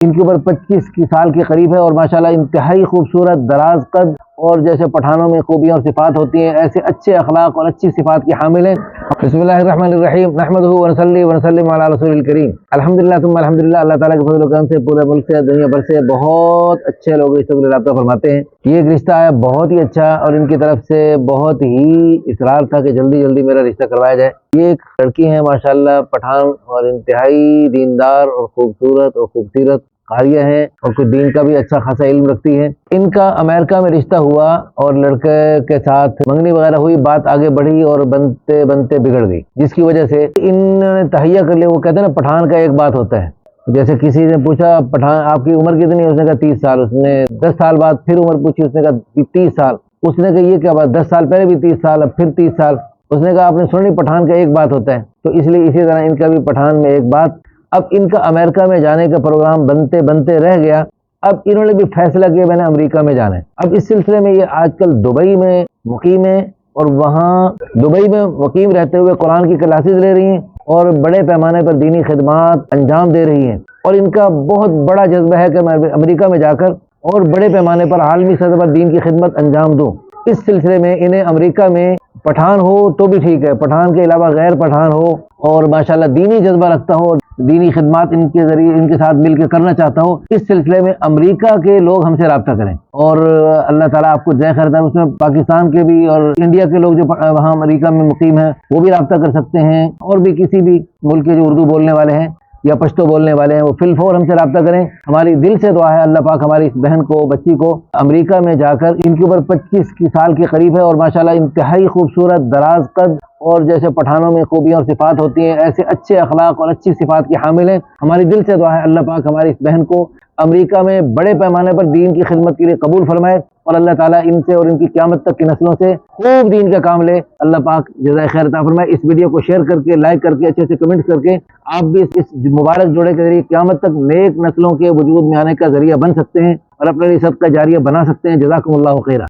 इनकी उम्र 25 की साल के करीब है और माशाल्लाह इंतहाई खूबसूरत, दराज कद और जैसे पठानों में खूबियाँ और सिफात होती हैं ऐसे अच्छे अखलाक और अच्छी सिफात की हामिल हैं। बिस्मिल्लाहिर्रहमानिर्रहीम, नहमदुहु व नसल्ली व नसल्लिम अला रसूलिल करीम। अल्हम्दुलिल्लाह तुम्मा अल्हम्दुलिल्लाह, अल्लाह ताला के फज़ल व करम से पूरे मुल्क से, दुनिया भर से बहुत अच्छे लोग इस वक्त राब्ता फरमाते हैं। ये एक रिश्ता है बहुत ही अच्छा और इनकी तरफ से बहुत ही इसरार था कि जल्दी जल्दी मेरा रिश्ता करवाया जाए। ये एक लड़की है माशाल्लाह पठान और इंतहाई दीनदार और खूबसूरत और खूबसूरत कारिया है और कुछ दीन का भी अच्छा खासा इल्म रखती है। इनका अमेरिका में रिश्ता हुआ और लड़के के साथ मंगनी वगैरह हुई, बात आगे बढ़ी और बनते बनते बिगड़ गई, जिसकी वजह से इन्होंने तहैया कर लिया। वो कहते हैं ना, पठान का एक बात होता है। जैसे किसी ने पूछा, पठान आपकी उम्र कितनी है? उसने कहा 30 साल। उसने 10 साल बाद फिर उम्र पूछी, उसने कहा 30 साल। उसने कहा ये क्या बात, 10 साल पहले भी 30 साल, अब फिर 30 साल। उसने कहा आपने सुनी, पठान का एक बात होता है। तो इसलिए इसी तरह इनका भी पठान में एक बात। अब इनका अमेरिका में जाने का प्रोग्राम बनते बनते रह गया। अब इन्होंने भी फैसला किया मैंने अमेरिका में जाना है। अब इस सिलसिले में ये आजकल दुबई में मुकीम है और वहाँ दुबई में मुकीम रहते हुए कुरान की क्लासेस ले रही हैं और बड़े पैमाने पर दीनी खिदमात अंजाम दे रही हैं। और इनका बहुत बड़ा जज्बा है कि मैं अमेरिका में जाकर और बड़े पैमाने पर आलमी सतह पर दीन की खिदमत अंजाम दूँ। इस सिलसिले में इन्हें अमेरिका में पठान हो तो भी ठीक है, पठान के अलावा गैर पठान हो और माशाल्लाह दीनी जज्बा रखता हो, दीनी खिदमत इनके जरिए इनके साथ मिलकर करना चाहता हो, इस सिलसिले में अमेरिका के लोग हमसे रब्ता करें और अल्लाह ताला आपको जय खैर दे। उसमें पाकिस्तान के भी और इंडिया के लोग जो वहाँ अमेरिका में मुकीम हैं वो भी रब्ता कर सकते हैं और भी किसी भी मुल्क के जो उर्दू बोलने वाले हैं या पश्तो बोलने वाले हैं वो फिलफौर हमसे रब्ता करें। हमारी दिल से दुआ है अल्लाह पाक हमारी इस बहन को, बच्ची को अमेरिका में जाकर, इनकी उम्र 25 की साल के करीब है और माशाल्लाह इंतहाई खूबसूरत, दराज कद और जैसे पठानों में खूबियाँ और सिफात होती हैं ऐसे अच्छे अखलाक और अच्छी सिफात की हामिल हैं। हमारी दिल से दुआ है अल्लाह पाक हमारी इस बहन को अमेरिका में बड़े पैमाने पर दीन की खिदमत के लिए कबूल फरमाए और अल्लाह ताला इनसे और इनकी क़यामत तक की नस्लों से खूब दीन का काम ले। अल्लाह पाक जज़ाए खैर अता फरमाए। इस वीडियो को शेयर करके, लाइक करके, अच्छे से कमेंट करके आप भी इस मुबारक जोड़े के जरिए क़यामत तक नेक नस्लों के वजूद में आने का जरिया बन सकते हैं और अपने लिए सदका जारिया बना सकते हैं। जज़ाकुमुल्लाहु खैरा।